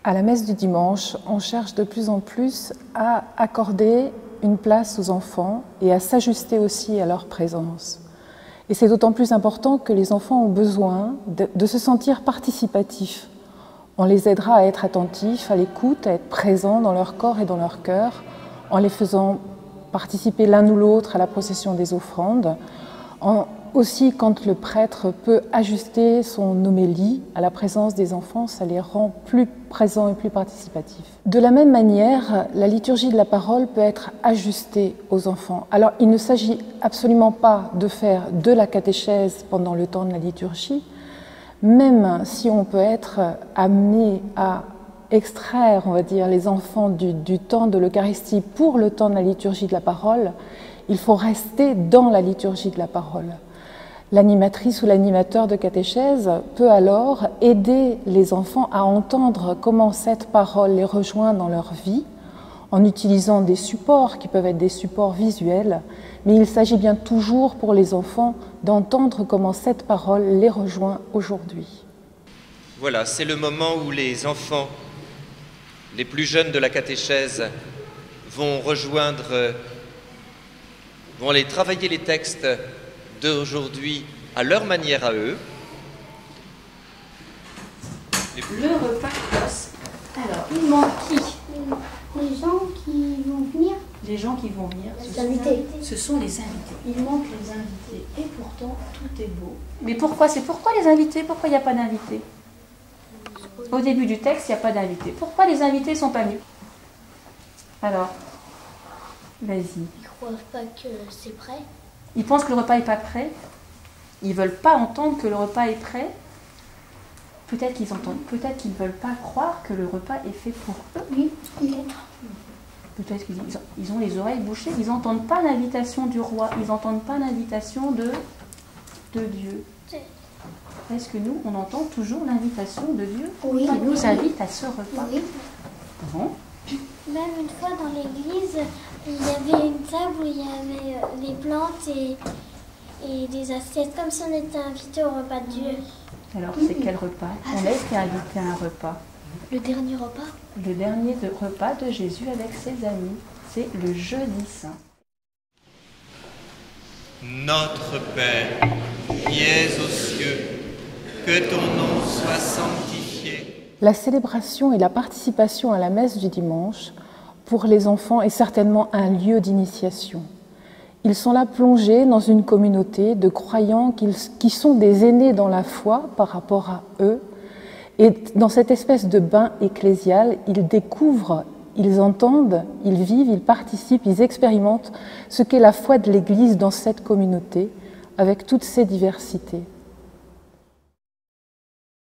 À la messe du dimanche, on cherche de plus en plus à accorder une place aux enfants et à s'ajuster aussi à leur présence. Et c'est d'autant plus important que les enfants ont besoin de se sentir participatifs. On les aidera à être attentifs, à l'écoute, à être présents dans leur corps et dans leur cœur, en les faisant participer l'un ou l'autre à la procession des offrandes. Aussi, quand le prêtre peut ajuster son homélie à la présence des enfants, ça les rend plus présents et plus participatifs. De la même manière, la liturgie de la parole peut être ajustée aux enfants. Alors, il ne s'agit absolument pas de faire de la catéchèse pendant le temps de la liturgie, même si on peut être amené à extraire, on va dire, les enfants du temps de l'Eucharistie pour le temps de la liturgie de la parole, il faut rester dans la liturgie de la parole. L'animatrice ou l'animateur de catéchèse peut alors aider les enfants à entendre comment cette parole les rejoint dans leur vie, en utilisant des supports qui peuvent être des supports visuels, mais il s'agit bien toujours pour les enfants d'entendre comment cette parole les rejoint aujourd'hui. Voilà, c'est le moment où les enfants, les plus jeunes de la catéchèse, vont aller travailler les textes d'aujourd'hui à leur manière à eux. Le repas classe. Alors, il manque qui? Les gens qui vont venir. Les gens qui vont venir. Les invités. Ce sont les invités. Il manque les invités. Et pourtant, tout est beau. Mais pourquoi? C'est pourquoi les invités? Pourquoi il n'y a pas d'invités? Au début du texte, il n'y a pas d'invités. Pourquoi les invités ne sont pas venus? Alors, vas-y. Ils ne croient pas que c'est prêt. Ils pensent que le repas n'est pas prêt. Ils ne veulent pas entendre que le repas est prêt. Peut-être qu'ils entendent, peut-être qu'ils ne veulent pas croire que le repas est fait pour eux. Oui, peut-être. Peut-être qu'ils ont les oreilles bouchées, ils n'entendent pas l'invitation du roi, ils n'entendent pas l'invitation de Dieu. Est-ce que nous, on entend toujours l'invitation de Dieu Oui. qui nous invite à ce repas? Oui. Bon. Même une fois dans l'église, il y avait une table où il y avait des plantes et des assiettes, comme si on était invité au repas de Dieu. Alors, c'est quel repas? On a été invité à un repas. Le dernier repas? Le dernier repas de Jésus avec ses amis. C'est le jeudi saint. Notre Père, qui es aux cieux, que ton nom soit sanctifié. La célébration et la participation à la messe du dimanche, pour les enfants, est certainement un lieu d'initiation. Ils sont là plongés dans une communauté de croyants qui sont des aînés dans la foi par rapport à eux. Et dans cette espèce de bain ecclésial, ils découvrent, ils entendent, ils vivent, ils participent, ils expérimentent ce qu'est la foi de l'Église dans cette communauté, avec toutes ses diversités.